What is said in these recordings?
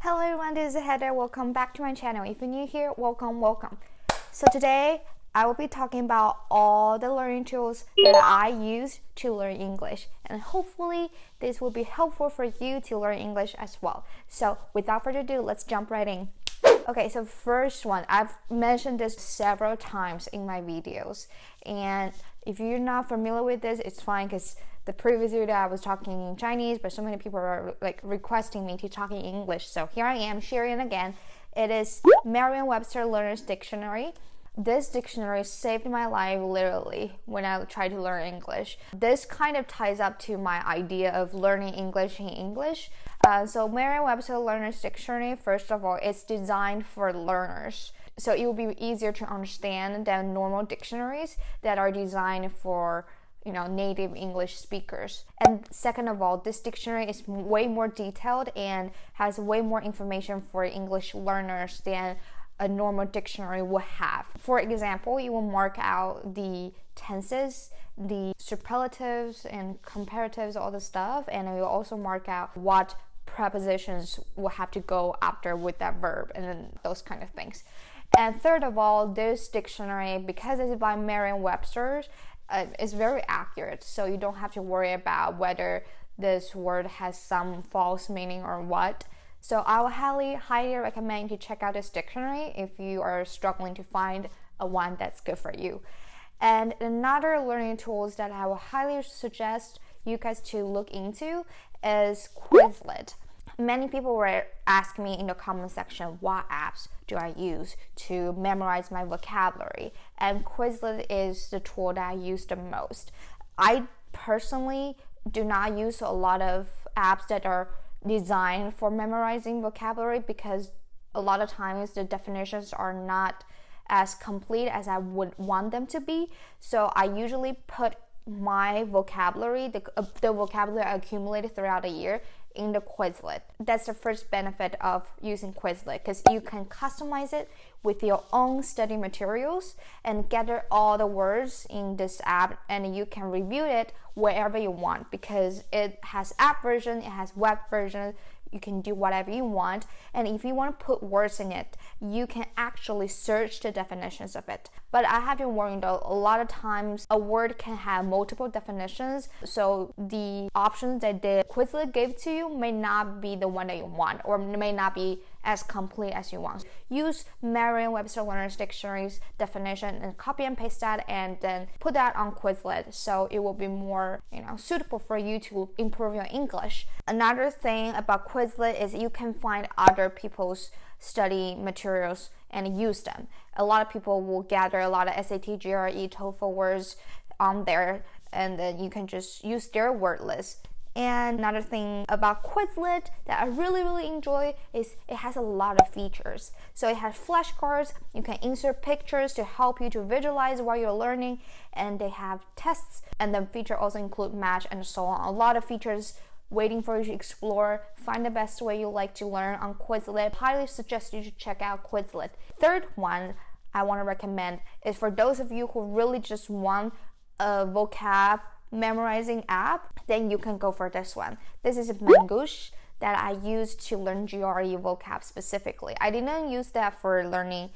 Hello everyone, this is Heather. Welcome back to my channel. If you're new here, welcome. So today, I will be talking about all the learning tools that I use to learn English. And hopefully, this will be helpful for you to learn English as well. So without further ado, let's jump right in. Okay, so first one, I've mentioned this several times in my videos. And if you're not familiar with this, it's fine because the previous video I was talking in Chinese, but so many people are requesting me to talk in English. So here I am sharing again. It is Merriam-Webster Learner's Dictionary. This dictionary saved my life literally when I tried to learn English. This kind of ties up to my idea of learning English in English. So Merriam-Webster Learner's Dictionary, first of all, it's designed for learners. So it will be easier to understand than normal dictionaries that are designed for native English speakers. And second of all, this dictionary is way more detailed and has way more information for English learners than a normal dictionary would have. For example, you will mark out the tenses, the superlatives and comparatives, all the stuff, and you will also mark out what prepositions will have to go after with that verb and then those kind of things. And third of all, this dictionary, because it's by Merriam-Webster, is very accurate, so you don't have to worry about whether this word has some false meaning or what. So I would highly recommend you to check out this dictionary if you are struggling to find a one that's good for you. And another learning tools that I would highly suggest you guys to look into is Quizlet. Many people were asking me in the comment section, what apps do I use to memorize my vocabulary? And Quizlet is the tool that I use the most. I personally do not use a lot of apps that are designed for memorizing vocabulary because a lot of times the definitions are not as complete as I would want them to be. So I usually put my vocabulary, the vocabulary I accumulated throughout the year, in the Quizlet. That's the first benefit of using Quizlet because you can customize it with your own study materials and gather all the words in this app, and you can review it wherever you want because it has app version, it has web version. You can do whatever you want, and if you want to put words in it, you can actually search the definitions of it. But I have been warned though, a lot of times a word can have multiple definitions, so the options that the Quizlet gave to you may not be the one that you want, or may not be as complete as you want. Use Merriam-Webster Learner's Dictionary's definition and copy and paste that, and then put that on Quizlet, so it will be more suitable for you to improve your English. Another thing about Quizlet is you can find other people's study materials and use them. A lot of people will gather a lot of SAT, GRE, TOEFL words on there, and then you can just use their word list. And another thing about Quizlet that I really enjoy is it has a lot of features. So it has flashcards, you can insert pictures to help you to visualize what you're learning, and they have tests, and then features also include match and so on. A lot of features waiting for you to explore. Find the best way you like to learn on Quizlet. Highly suggest you to check out Quizlet. Third one I want to recommend is for those of you who really just want a vocab memorizing app, then you can go for this one. This is Mangoush that I use to learn GRE vocab specifically. I didn't use that for learning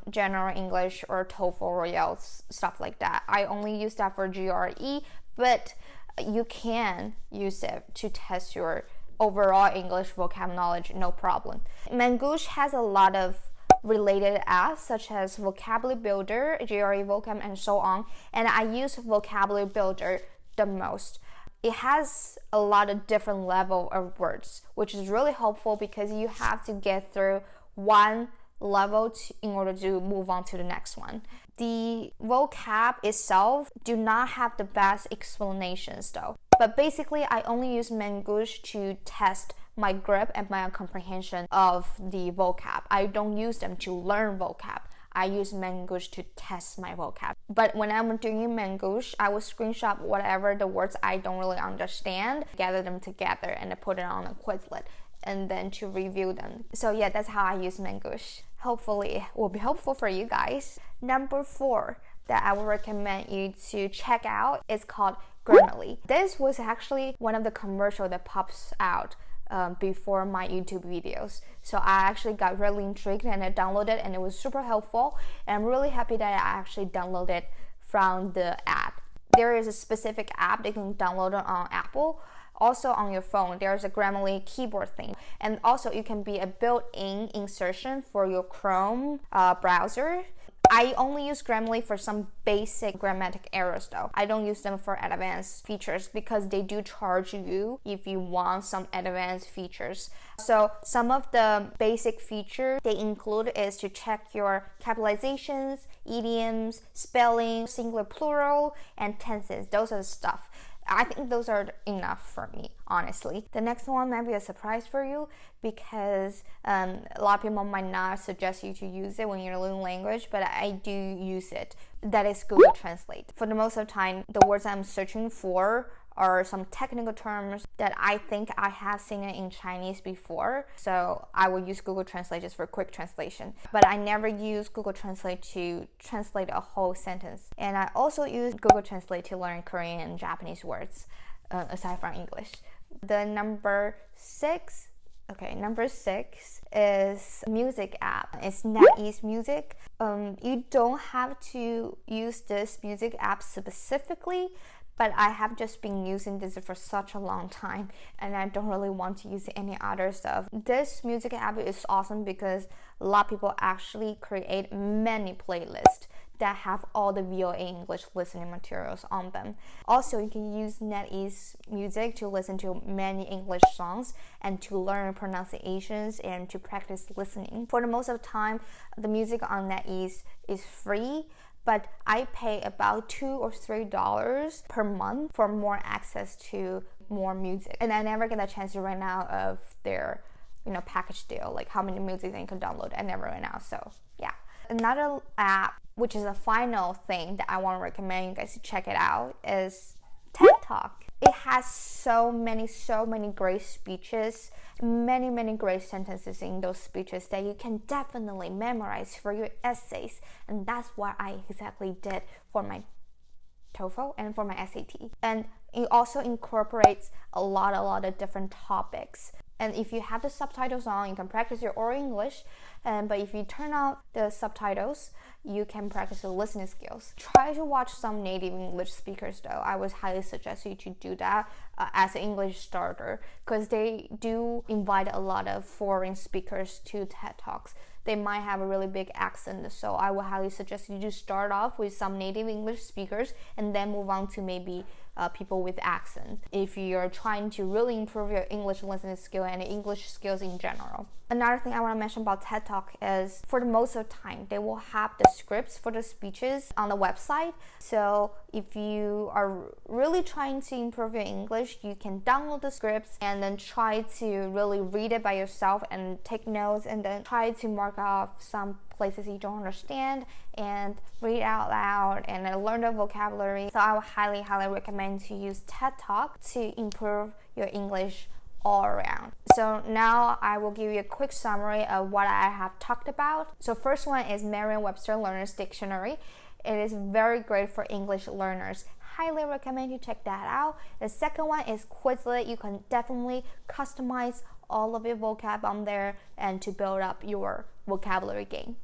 general English or TOEFL or IELTS, stuff like that. I only use that for GRE, but you can use it to test your overall English vocab knowledge, no problem. Mangoush has a lot of related apps such as Vocabulary Builder, GRE Vocab, and so on, and I use Vocabulary Builder the most. It has a lot of different level of words, which is really helpful because you have to get through one level in order to move on to the next one. The vocab itself do not have the best explanations though, but basically I only use Mangoush to test my grip and my comprehension of the vocab. I don't use them to learn vocab. I use Mangoush to test my vocab. But when I'm doing Mangoush, I will screenshot whatever the words I don't really understand, gather them together, and put it on a Quizlet, and then to review them. So yeah, that's how I use Mangoush. Hopefully it will be helpful for you guys. Number 4 that I would recommend you to check out is called Creme Li. This was actually one of the commercials that pops out before my YouTube videos. So I actually got really intrigued and I downloaded, and it was super helpful. And I'm really happy that I actually downloaded from the app. There is a specific app that you can download it on Apple. Also on your phone, there's a Creme Li keyboard thing. And also it can be a built-in insertion for your Chrome browser. I only use Creme Li for some basic grammatic errors though. I don't use them for advanced features because they do charge you if you want some advanced features. So some of the basic features they include is to check your capitalizations, idioms, spelling, singular plural, and tenses. Those are the stuff. I think those are enough for me, honestly. The next one might be a surprise for you because a lot of people might not suggest you to use it when you're learning language, but I do use it. That is Google Translate. For the most of the time, the words I'm searching for are some technical terms that I think I have seen it in Chinese before. So I will use Google Translate just for quick translation. But I never use Google Translate to translate a whole sentence. And I also use Google Translate to learn Korean and Japanese words, aside from English. The number six is music app. It's NetEase Music. You don't have to use this music app specifically, but I have just been using this for such a long time and I don't really want to use any other stuff. This music app is awesome because a lot of people actually create many playlists that have all the VOA English listening materials on them. Also, you can use NetEase Music to listen to many English songs and to learn pronunciations and to practice listening. For the most of the time, the music on NetEase is free, but I pay about $2 or $3 per month for more access to more music. And I never get a chance to run out of their, package deal, like how many music you can download. I never ran out, so yeah. Another app, which is a final thing that I want to recommend you guys to check it out, is TED Talk. It has so many great speeches, many great sentences in those speeches that you can definitely memorize for your essays. And that's what I exactly did for my TOEFL and for my SAT. And it also incorporates a lot of different topics. And if you have the subtitles on, you can practice your oral English. But if you turn off the subtitles, you can practice the listening skills. Try to watch some native English speakers though. I would highly suggest you to do that as an English starter because they do invite a lot of foreign speakers to TED Talks. They might have a really big accent, so I would highly suggest you to start off with some native English speakers and then move on to maybe people with accents if you're trying to really improve your English listening skill and English skills in general. Another thing I want to mention about TED Talk is for the most of the time, they will have the scripts for the speeches on the website. So if you are really trying to improve your English, you can download the scripts and then try to really read it by yourself and take notes and then try to mark off some places you don't understand and read out loud and learn the vocabulary. So I would highly recommend to use TED Talk to improve your English all around. So now I will give you a quick summary of what I have talked about. So first one is Merriam-Webster Learner's Dictionary. It is very great for English learners. Highly recommend you check that out. The second one is Quizlet. You can definitely customize all of your vocab on there and to build up your vocabulary game.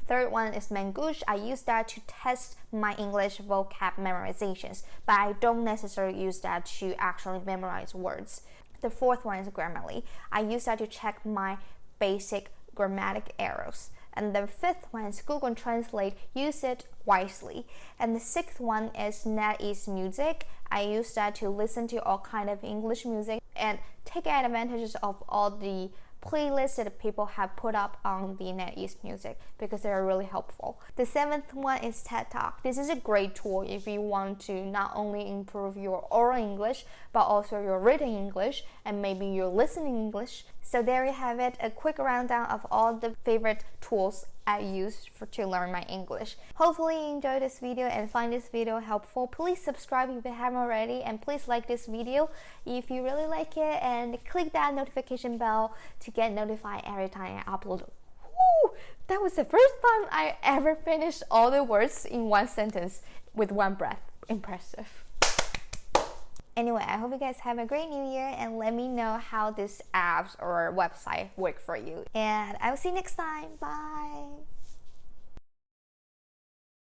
Third one is Mangoush. I use that to test my English vocab memorizations, but I don't necessarily use that to actually memorize words. The fourth one is Creme Li. I use that to check my basic grammatic errors. And the fifth one is Google Translate. Use it wisely. And the sixth one is NetEase Music. I use that to listen to all kind of English music and take advantages of all the playlists that people have put up on the NetEase Music because they are really helpful. The seventh one is TED Talk. This is a great tool if you want to not only improve your oral English but also your written English and maybe your listening English. So there you have it, a quick rundown of all the favorite tools I use to learn my English. Hopefully you enjoyed this video and find this video helpful. Please subscribe if you haven't already and please like this video if you really like it and click that notification bell to get notified every time I upload. Woo! That was the first time I ever finished all the words in one sentence with one breath. Impressive. Anyway, I hope you guys have a great new year and let me know how these apps or website work for you. And I will see you next time. Bye.